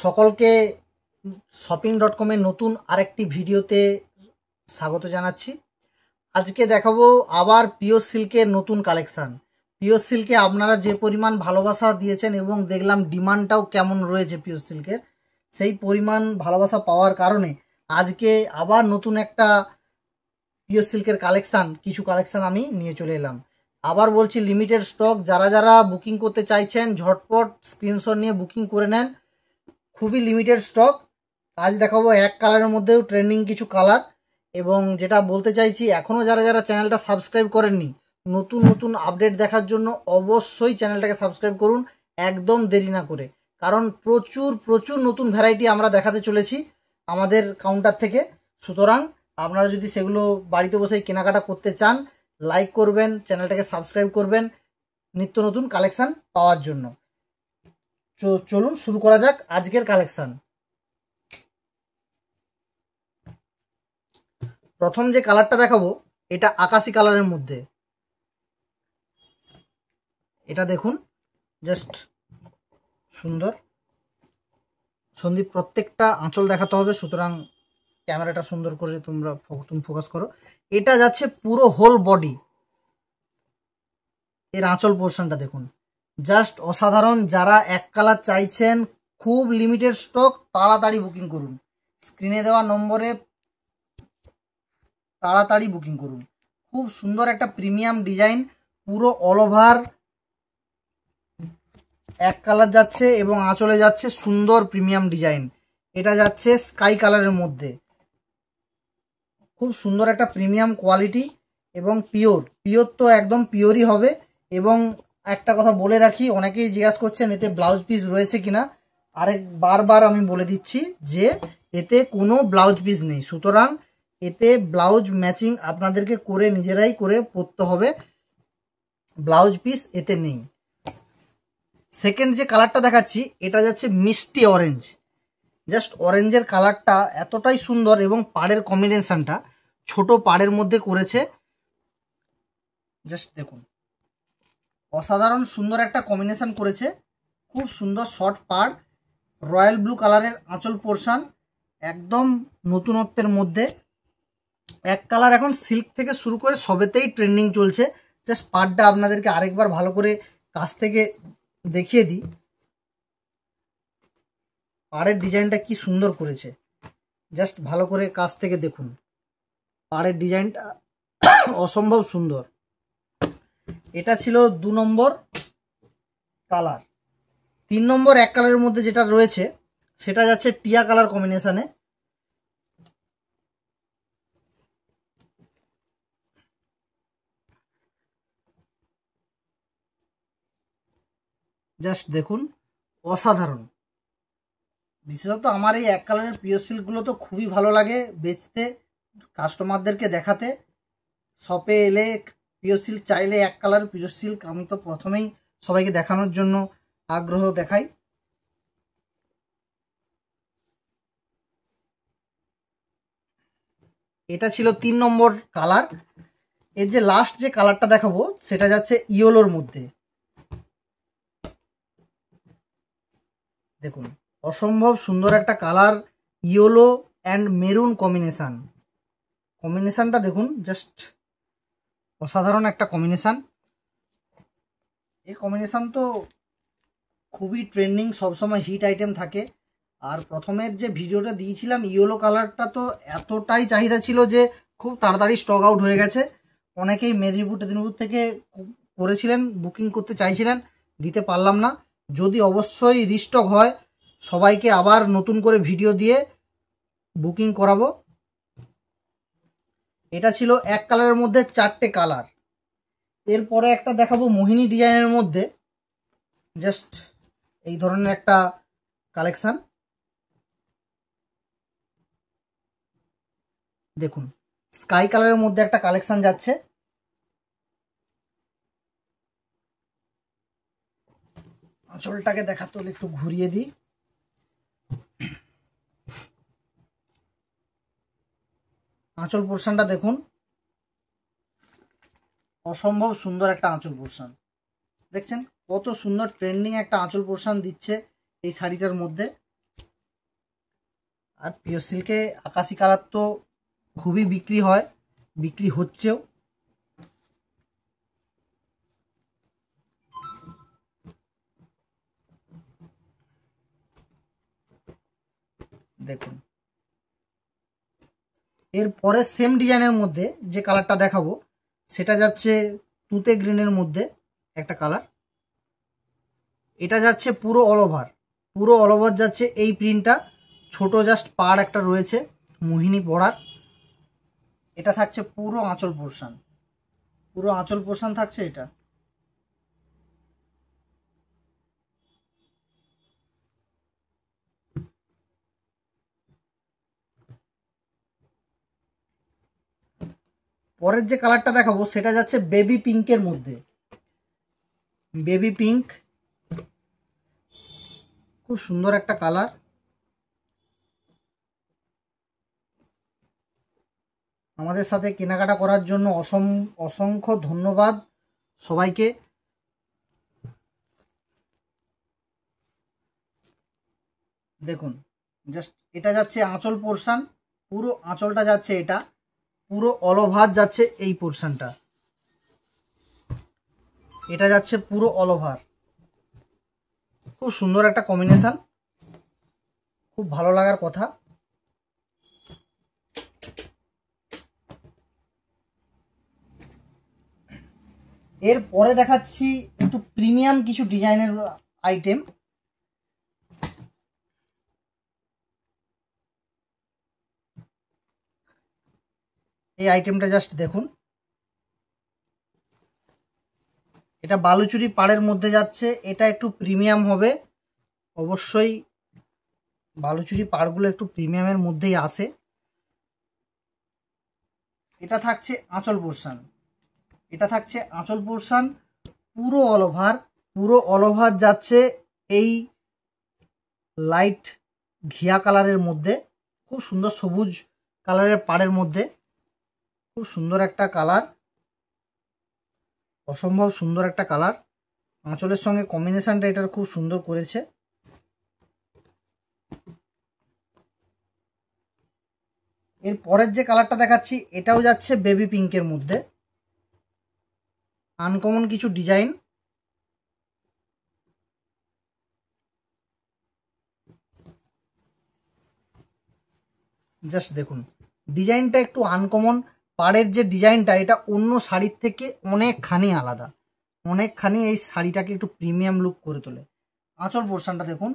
সকলকে shopping.com-এর নতুন আরেকটি ভিডিওতে স্বাগত জানাচ্ছি। আজকে দেখাবো আবার পিওর সিল্কের নতুন কালেকশান। পিওর সিল্কে আপনারা যে পরিমাণ ভালোবাসা দিয়েছেন এবং দেখলাম ডিমান্ডটাও কেমন রয়েছে পিওর সিল্কের, সেই পরিমাণ ভালোবাসা পাওয়ার কারণে আজকে আবার নতুন একটা পিওর সিল্কের কিছু কালেকশান আমি নিয়ে চলে এলাম। আবার বলছি, লিমিটেড স্টক। যারা বুকিং করতে চাইছেন ঝটপট স্ক্রিনশট নিয়ে বুকিং করে নেন। খুবই লিমিটেড স্টক। আজ দেখাবো এক কালারের মধ্যেও ট্রেন্ডিং কিছু কালার। এবং যেটা বলতে চাইছি, এখনও যারা চ্যানেলটা সাবস্ক্রাইব করেননি, নতুন আপডেট দেখার জন্য অবশ্যই চ্যানেলটাকে সাবস্ক্রাইব করুন, একদম দেরি না করে। কারণ প্রচুর নতুন ভ্যারাইটি আমরা দেখাতে চলেছি আমাদের কাউন্টার থেকে। সুতরাং আপনারা যদি সেগুলো বাড়িতে বসেই কেনাকাটা করতে চান, লাইক করবেন, চ্যানেলটাকে সাবস্ক্রাইব করবেন নিত্য নতুন কালেকশান পাওয়ার জন্য। চলুন শুরু করা যাক আজকের কালেকশান। প্রথম যে কালারটা দেখাবো, এটা আকাশি কালারের মধ্যে। এটা দেখুন, জাস্ট সুন্দর। সন্দীপ, প্রত্যেকটা আঁচল দেখাতে হবে, সুতরাং ক্যামেরাটা সুন্দর করে তুমি ফোকাস করো। এটা যাচ্ছে পুরো হোল বডি। এর আঁচল পোর্শনটা দেখুন, জাস্ট অসাধারণ। যারা এক কালার চাইছেন, খুব লিমিটেড স্টক, তাড়াতাড়ি বুকিং করুন। স্ক্রিনে দেওয়া নম্বরে তাড়াতাড়ি বুকিং করুন। খুব সুন্দর একটা প্রিমিয়াম ডিজাইন, পুরো অল ওভার এক কালার যাচ্ছে এবং আঁচলে যাচ্ছে সুন্দর প্রিমিয়াম ডিজাইন। এটা যাচ্ছে স্কাই কালারের মধ্যে। খুব সুন্দর একটা প্রিমিয়াম কোয়ালিটি এবং পিওর তো একদম পিওরই হবে। এবং একটা কথা বলে রাখি, অনেকেই জিজ্ঞাসা করছেন এতে ব্লাউজ পিস রয়েছে কিনা। বারবার আমি বলে দিচ্ছি যে এতে কোনো ব্লাউজ পিস নেই। সুতরাং এতে ব্লাউজ ম্যাচিং আপনাদেরকে করে নিজেরাই করে পরতে হবে, ব্লাউজ পিস এতে নেই। সেকেন্ড যে কালারটা দেখাচ্ছি, এটা যাচ্ছে মিষ্টি অরেঞ্জ। জাস্ট অরেঞ্জের কালারটা এতটাই সুন্দর এবং পাড়ের কম্বিনেশনটা ছোট পাড়ের মধ্যে করেছে। জাস্ট দেখুন, অসাধারণ সুন্দর একটা কম্বিনেশন করেছে। খুব সুন্দর শর্ট পাড়, রয়্যাল ব্লু কালারের আঁচল পোর্শন, একদম নতুনত্বের মধ্যে। এক কালার এখন সিল্ক থেকে শুরু করে সবেতেই ট্রেন্ডিং চলছে। জাস্ট পাড়টা আপনাদেরকে আরেকবার ভালো করে কাছ থেকে দেখিয়ে দিই। পাড়ের ডিজাইনটা কি সুন্দর করেছে, জাস্ট ভালো করে কাছ থেকে দেখুন। পাড়ের ডিজাইনটা অসম্ভব সুন্দর। এটা ছিল 2 নম্বর কালার। 3 নম্বর এক কালারের মধ্যে যেটা রয়েছে, সেটা যাচ্ছে টিয়া কালার কম্বিনেশনে। জাস্ট দেখুন, অসাধারণ। বিশেষত আমার এই এক কালারের পিওর সিল্কগুলো তো খুবই ভালো লাগে বেচতে, কাস্টমারদেরকে দেখাতে। শপে এলে পিওর সিল্ক চাইলে এক কালার পিওর সিল্ক আমি তো প্রথমেই সবাইকে দেখানোর জন্য আগ্রহ দেখাই। এটা ছিল 3 নম্বর কালার। এর যে লাস্ট যে কালারটা দেখাবো, সেটা যাচ্ছে ইয়েলোর মধ্যে। দেখুন, অসম্ভব সুন্দর একটা কালার, ইয়েলো অ্যান্ড মেরুন কম্বিনেশনটা দেখুন, জাস্ট অসাধারণ একটা কম্বিনেশন। এই কম্বিনেশন তো খুবই ট্রেন্ডিং, সবসময় হিট আইটেম থাকে। আর প্রথমের যে ভিডিওটা দিয়েছিলাম, ইয়েলো কালারটা তো এতটাই চাহিদা ছিল যে খুব তাড়াতাড়ি স্টক আউট হয়ে গেছে। অনেকেই মেদিনীপুর থেকে করেছিলেন, বুকিং করতে চাইছিলেন, দিতে পারলাম না। যদি অবশ্যই রিস্টক হয়, সবাইকে আবার নতুন করে ভিডিও দিয়ে বুকিং করাবো। এটা ছিল এক কালারের মধ্যে 4টে কালার। এরপরে একটা দেখাবো মোহিনী ডিজাইনের মধ্যে, জাস্ট এই ধরনের একটা কালেকশান। দেখুন, স্কাই কালারের মধ্যে একটা কালেকশান যাচ্ছে। আঁচলটাকে দেখাতে হলে একটু ঘুরিয়ে দিই। আঁচল পোর্শনটা দেখুন, অসম্ভব সুন্দর একটা আঁচল পোর্শন। দেখছেন কত সুন্দর ট্রেন্ডিং একটা আঁচল পোর্শন দিচ্ছে এই শাড়িটার মধ্যে। আর পিওর সিল্কে আকাশি কালার তো খুবই বিক্রি হয়, বিক্রি হচ্ছেও। দেখুন, এরপরে সেম ডিজাইনের মধ্যে যে কালারটা দেখাবো সেটা যাচ্ছে তুতে গ্রিনের মধ্যে একটা কালার। এটা যাচ্ছে পুরো অল ওভার, পুরো অল ওভার যাচ্ছে এই প্রিন্টটা। ছোট জাস্ট পাড় একটা রয়েছে মোহিনী পড়ার। এটা থাকছে পুরো আঁচল পোর্শন, পুরো আঁচল পোর্শন থাকছে এটা। পরের যে কালারটা দেখাবো সেটা যাচ্ছে বেবি পিঙ্কের মধ্যে। বেবি পিঙ্ক খুব সুন্দর একটা কালার। আমাদের সাথে কেনাকাটা করার জন্য অসংখ্য ধন্যবাদ সবাইকে। দেখুন, জাস্ট এটা যাচ্ছে আঁচল পোর্শন, পুরো আঁচলটা যাচ্ছে এটা, পুরো অল ওভার যাচ্ছে এই পোর্শনটা। এটা যাচ্ছে পুরো অল ওভার। খুব সুন্দর একটা কম্বিনেশন, খুব ভালো লাগার কথা। এরপরে দেখাচ্ছি একটু প্রিমিয়াম কিছু ডিজাইনের আইটেম। এই আইটেমটা জাস্ট দেখুন, এটা বালুচুরি পাড়ের মধ্যে যাচ্ছে। এটা একটু প্রিমিয়াম হবে অবশ্যই, বালুচুরি পাড়গুলো একটু প্রিমিয়ামের মধ্যেই আসে। এটা থাকছে আঁচল পোর্শন, এটা থাকছে আঁচল পোর্শন পুরো অল ওভার। পুরো অল ওভার যাচ্ছে এই লাইট ঘিয়া কালারের মধ্যে, খুব সুন্দর সবুজ কালারের পাড়ের মধ্যে। খুব সুন্দর একটা কালার, অসম্ভব সুন্দর একটা কালার। আঁচলের সঙ্গে কম্বিনেশনটা এটার খুব সুন্দর করেছে। এর পরের যে কালারটা দেখাচ্ছি এটাও যাচ্ছে বেবি পিঙ্কের মধ্যে, আনকমন কিছু ডিজাইন। জাস্ট দেখুন, ডিজাইনটা একটু আনকমন। পাড়ের যে ডিজাইনটা এটা অন্য শাড়ির থেকে অনেকখানি আলাদা, অনেকখানি এই শাড়িটাকে একটু প্রিমিয়াম লুক করে তোলে। আঁচল পোর্শনটা দেখুন,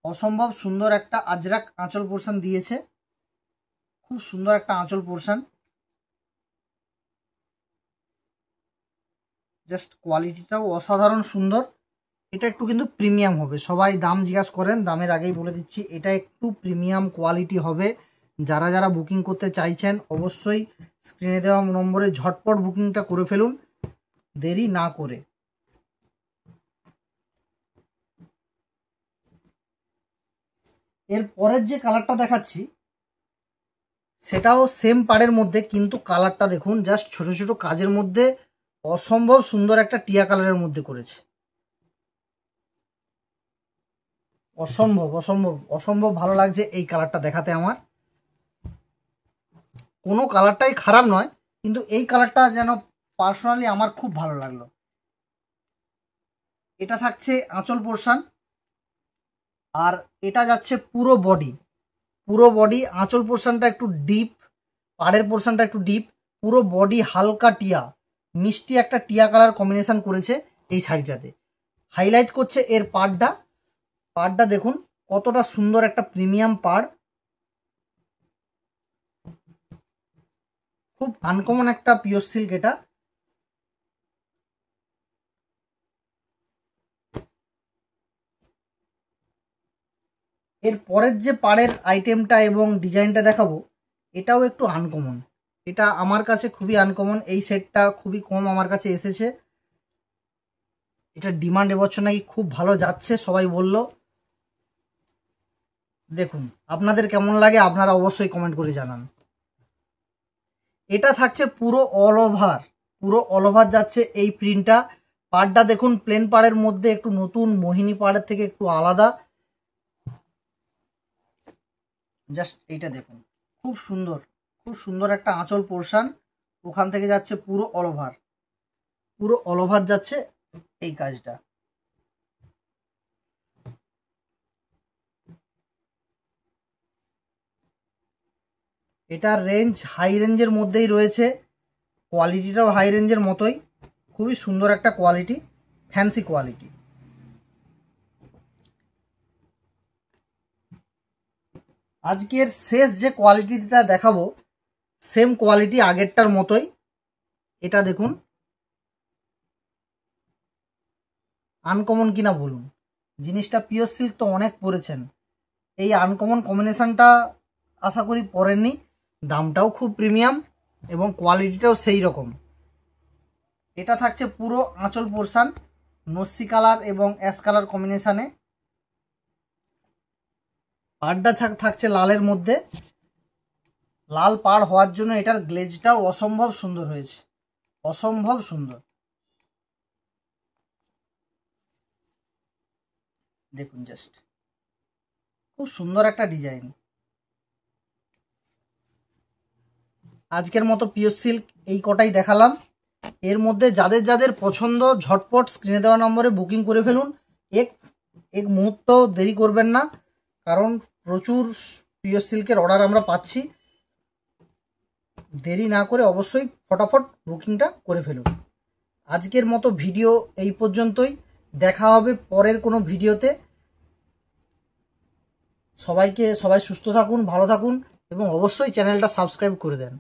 অসম্ভব সুন্দর একটা আজরাক আঁচল পোর্শন দিয়েছে, খুব সুন্দর একটা আঁচল পোর্শন। জাস্ট কোয়ালিটিটাও অসাধারণ সুন্দর। এটা একটু কিন্তু প্রিমিয়াম হবে, সবাই দাম জিজ্ঞাসা করেন, দামের আগেই বলে দিচ্ছি এটা একটু প্রিমিয়াম কোয়ালিটি হবে। যারা যারা বুকিং করতে চাইছেন অবশ্যই স্ক্রিনে দেওয়া নম্বরে ঝটপট বুকিংটা করে ফেলুন, দেরি না করে। এর পরের যে কালারটা দেখাচ্ছি সেটাও সেম পাড়ের মধ্যে, কিন্তু কালারটা দেখুন জাস্ট ছোট ছোট কাজের মধ্যে অসম্ভব সুন্দর একটা টিয়া কালারের মধ্যে করেছে। অসম্ভব অসম্ভব অসম্ভব ভালো লাগছে এই কালারটা দেখাতে আমার। কোনো কালারটাই খারাপ নয়, কিন্তু এই কালারটা যেন পার্সোনালি আমার খুব ভালো লাগলো। এটা থাকছে আঁচল পোর্শন, আর এটা যাচ্ছে পুরো বডি। পুরো বডি, আঁচল পোর্শনটা একটু ডিপ, পাড়ের পোর্শনটা একটু ডিপ, পুরো বডি হালকা টিয়া, মিষ্টি একটা টিয়া কালার কম্বিনেশন করেছে এই শাড়িটাতে। হাইলাইট করছে এর পাড়টা। পাড়টা দেখুন কতটা সুন্দর একটা প্রিমিয়াম পাড়, খুব আনকমন একটা পিওর সিল্ক এটা। এর পরের যে পাড়ের আইটেমটা এবং ডিজাইনটা দেখাবো এটাও একটু আনকমন। এটা আমার কাছে খুবই আনকমন, এই সেটটা খুবই কম আমার কাছে এসেছে। এটা ডিমান্ড এবছর নাকি খুব ভালো যাচ্ছে সবাই বলল। দেখুন আপনাদের কেমন লাগে আপনারা অবশ্যই কমেন্ট করে জানান। এটা থাকছে পুরো অল ওভার, পুরো অল ওভার যাচ্ছে এই প্রিন্টটা। পাড়টা দেখুন প্লেন পাড়ের মধ্যে একটু, নতুন মোহিনী পাড়ের থেকে একটু আলাদা। জাস্ট এইটা দেখুন, খুব সুন্দর, খুব সুন্দর একটা আঁচল পোর্শন। ওখান থেকে যাচ্ছে পুরো অল ওভার যাচ্ছে এই কাজটা। এটার রেঞ্জ হাই রেঞ্জের মধ্যেই রয়েছে, কোয়ালিটিটাও হাই রেঞ্জের মতোই, খুবই সুন্দর একটা কোয়ালিটি, ফ্যান্সি কোয়ালিটি। আজকের শেষ যে কোয়ালিটিটা দেখাবো সেম কোয়ালিটি আগেরটার মতোই। এটা দেখুন, আনকমন কিনা বলুন, জিনিসটা পিওর সিল্ক তো অনেক পরেছেন, এই আনকমন কম্বিনেশনটা আশা করি পরেননি। দামটাও খুব প্রিমিয়াম এবং কোয়ালিটিটাও সেই রকম। এটা থাকছে পুরো আঁচল পোর্শন, নস্যি কালার এবং অ্যাশ কালার কম্বিনেশানে। পাড়টা থাকছে লালের মধ্যে, লাল পাড় হওয়ার জন্য এটার গ্লেজটাও অসম্ভব সুন্দর হয়েছে, অসম্ভব সুন্দর। দেখুন জাস্ট, খুব সুন্দর একটা ডিজাইন। আজকের মতো পিওর সিল্ক এই কটাই দেখালাম। এর মধ্যে যাদের যাদের পছন্দ ঝটপট স্ক্রিনে দেওয়া নম্বরে বুকিং করে ফেলুন। এক মুহূর্ত দেরি করবেন না, কারণ প্রচুর পিওর সিল্কের অর্ডার আমরা পাচ্ছি। দেরি না করে অবশ্যই ফটাফট বুকিংটা করে ফেলুন। আজকের মতো ভিডিও এই পর্যন্তই, দেখা হবে পরের কোনো ভিডিওতে। সবাই সুস্থ থাকুন, ভালো থাকুন এবং অবশ্যই চ্যানেলটা সাবস্ক্রাইব করে দেন।